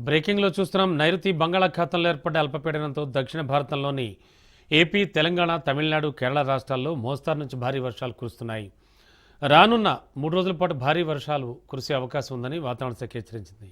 బ్రేకింగ్లో చూస్తున్నాం. నైరుతి బంగాళాఖాతంలో ఏర్పడ్డ అల్పపీడనంతో దక్షిణ భారతంలోని ఏపీ, తెలంగాణ, తమిళనాడు, కేరళ రాష్ట్రాల్లో మోస్తారు నుంచి భారీ వర్షాలు కురుస్తున్నాయి. రానున్న 3 రోజుల పాటు భారీ వర్షాలు కురిసే అవకాశం ఉందని వాతావరణ శాఖ హెచ్చరించింది.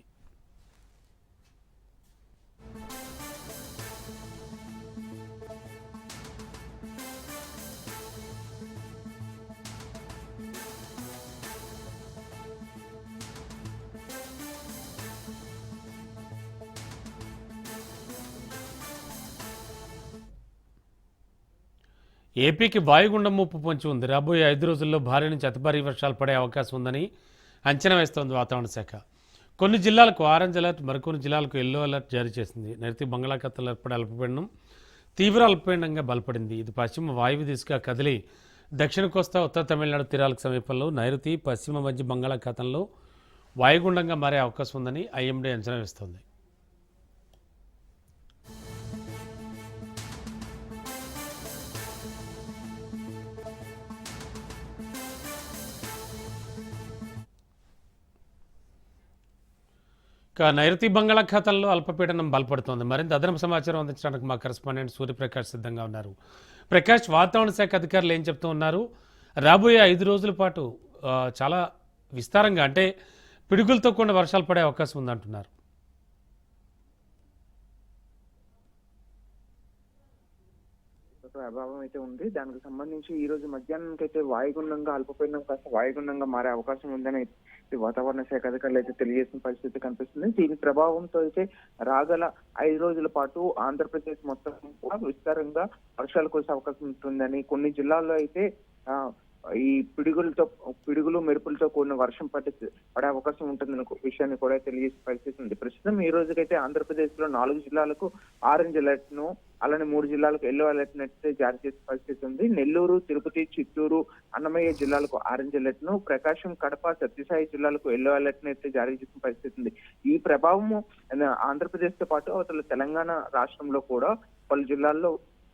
ఏపీకి వాయుగుండం ముప్పు పొంచి ఉంది. రాబోయే 5 రోజుల్లో భారీ నుంచి అతి భారీ వర్షాలు పడే అవకాశం ఉందని అంచనా వేస్తోంది వాతావరణ శాఖ. కొన్ని జిల్లాలకు ఆరెంజ్ అలర్ట్, మరికొన్ని జిల్లాలకు ఎల్లో అలర్ట్ జారీ చేసింది. నైరుతి బంగాళాఖాతంలో ఏర్పడే అల్పపీడనం తీవ్ర అల్పపీడనంగా బలపడింది. ఇది పశ్చిమ వాయువ్య దిశగా కదిలి దక్షిణ కోస్తా, ఉత్తర తమిళనాడు తీరాలకు సమీపంలో నైరుతి పశ్చిమ మధ్య బంగాళాఖాతంలో వాయుగుండంగా మారే అవకాశం ఉందని ఐఎండీ అంచనా వేస్తోంది. నైరుతి బంగాళాఖాతంలో అల్పపీడనం బలపడుతోంది. మరింత అదనపు సమాచారం అందించడానికి మా కరెస్పాండెంట్ సూర్యప్రకాష్ సిద్ధంగా ఉన్నారు. ప్రకాష్, వాతావరణ శాఖ అధికారులు ఏం చెప్తూ ఉన్నారు? రాబోయే 5 రోజుల పాటు చాలా విస్తారంగా అంటే పిడుగులతో కూడిన వర్షాలు పడే అవకాశం ఉందంటున్నారు. ప్రభావం అయితే ఉంది. దానికి సంబంధించి ఈ రోజు మధ్యాహ్నానికి అయితే వాయుగుండంగా అల్పపీడనం కాస్త వాయుగుండంగా మారే అవకాశం ఉందని వాతావరణ శాఖ అధికారులు అయితే తెలియజేసిన పరిస్థితి కనిపిస్తుంది. దీని ప్రభావంతో అయితే రాగల 5 రోజుల పాటు ఆంధ్రప్రదేశ్ మొత్తం కూడా విస్తారంగా వర్షాలు కురిసే అవకాశం ఉంటుందని, కొన్ని జిల్లాల్లో అయితే ఈ పిడుగులు మెరుపులతో కూడిన వర్షం పడే అవకాశం ఉంటుందన్న విషయాన్ని కూడా తెలియజేసే పరిస్థితి ఉంది. ప్రస్తుతం ఈ రోజుకైతే ఆంధ్రప్రదేశ్ లో 4 జిల్లాలకు ఆరెంజ్ అలర్ట్ ను, అలానే 3 జిల్లాలకు ఎల్లో అలర్ట్ అయితే జారీ చేసే పరిస్థితి ఉంది. నెల్లూరు, తిరుపతి, చిత్తూరు, అన్నమయ్య జిల్లాలకు ఆరెంజ్ అలర్ట్ ను, ప్రకాశం, కడప, సత్యసాయి జిల్లాలకు ఎల్లో అలర్ట్ అయితే జారీ చేసిన పరిస్థితి ఉంది. ఈ ప్రభావము ఆంధ్రప్రదేశ్ తో పాటు అవతల తెలంగాణ రాష్ట్రంలో కూడా పలు జిల్లాల్లో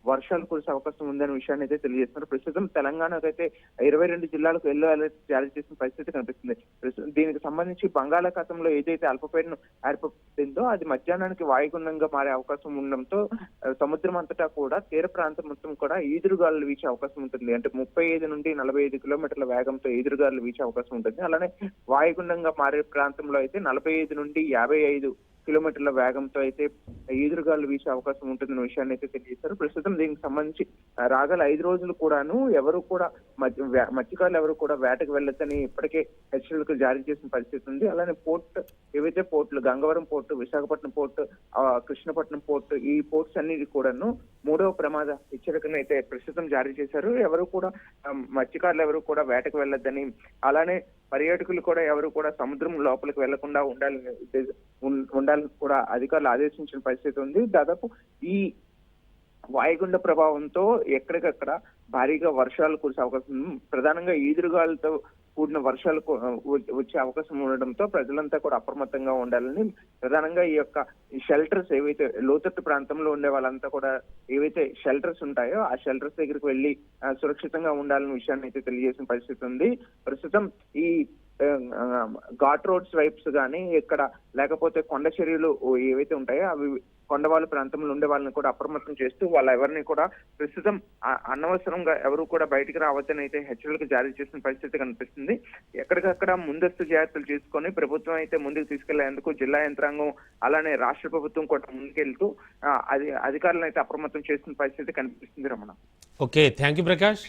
వర్షాలు కురిసే అవకాశం ఉందనే విషయాన్ని అయితే తెలియజేస్తున్నారు. ప్రస్తుతం తెలంగాణకు అయితే 22 జిల్లాలకు ఎల్లో అలర్ట్ జారీ చేసిన పరిస్థితి కనిపిస్తుంది. దీనికి సంబంధించి బంగాళాఖాతంలో ఏదైతే అల్పపీడనం ఏర్పడిందో అది మధ్యాహ్నానికి వాయుగుండంగా మారే అవకాశం ఉండడంతో సముద్రం అంతటా కూడా తీర ప్రాంతం మొత్తం కూడా ఈదురుగాలు వీచే అవకాశం ఉంటుంది. అంటే 35 నుండి 45 కిలోమీటర్ల వేగంతో ఈదురుగాలు వీచే అవకాశం ఉంటుంది. అలానే వాయుగుండంగా మారే ప్రాంతంలో అయితే 45 నుండి 55 కిలోమీటర్ల వేగంతో అయితే ఈదురుగాలు వీసే అవకాశం ఉంటుందన్న విషయాన్ని అయితే తెలియజేస్తారు. ప్రస్తుతం దీనికి సంబంధించి రాగల 5 రోజులు కూడాను ఎవరు కూడా మత్స్యకారులు ఎవరు కూడా వేటకు వెళ్ళొద్దని ఇప్పటికే హెచ్చరికలు జారీ చేసిన పరిస్థితి ఉంది. అలానే ఏవైతే పోర్టులు, Gangavaram port, Visakhapatnam port, Krishnapatnam port, ఈ పోర్ట్స్ అన్నిటి కూడాను 3వ ప్రమాద హెచ్చరికను అయితే ప్రస్తుతం జారీ చేశారు. ఎవరు కూడా మత్స్యకారులు ఎవరు కూడా వేటకు వెళ్ళొద్దని, అలానే పర్యాటకులు కూడా ఎవరు కూడా సముద్రం లోపలికి వెళ్లకుండా ఉండాలని కూడా అధికారులు ఆదేశించిన పరిస్థితి ఉంది. దాదాపు ఈ వాయుగుండ ప్రభావంతో ఎక్కడికక్కడ భారీగా వర్షాలు కురిసే అవకాశం ఉంది. ప్రధానంగా ఈదురుగాలతో కూడిన వర్షాలు వచ్చే అవకాశం ఉండడంతో ప్రజలంతా కూడా అప్రమత్తంగా ఉండాలని, ప్రధానంగా ఈ యొక్క షెల్టర్స్ ఏవైతే లోతట్టు ప్రాంతంలో ఉండే వాళ్ళంతా కూడా ఏవైతే షెల్టర్స్ ఉంటాయో ఆ షెల్టర్స్ దగ్గరికి వెళ్లి సురక్షితంగా ఉండాలనే విషయాన్ని అయితే తెలియజేసిన పరిస్థితి ఉంది. ప్రస్తుతం ఈ ఘాట్ రోడ్స్ వైప్స్ కానీ ఇక్కడ లేకపోతే కొండ చర్యలు ఏవైతే ఉంటాయో అవి కొండవాళ్ళ ప్రాంతంలో ఉండే వాళ్ళని కూడా అప్రమత్తం చేస్తూ వాళ్ళ ఎవరిని కూడా ప్రస్తుతం అనవసరంగా ఎవరు కూడా బయటికి రావద్దని అయితే హెచ్చరికలు జారీ చేసిన పరిస్థితి కనిపిస్తుంది. ఎక్కడికక్కడ ముందస్తు జాగ్రత్తలు తీసుకొని ప్రభుత్వం అయితే ముందుకు తీసుకెళ్లేందుకు జిల్లా యంత్రాంగం అలానే రాష్ట్ర ప్రభుత్వం కూడా ముందుకెళ్తూ అధికారులను అయితే అప్రమత్తం చేసిన పరిస్థితి కనిపిస్తుంది. Ramana. Okay, thank you Prakash.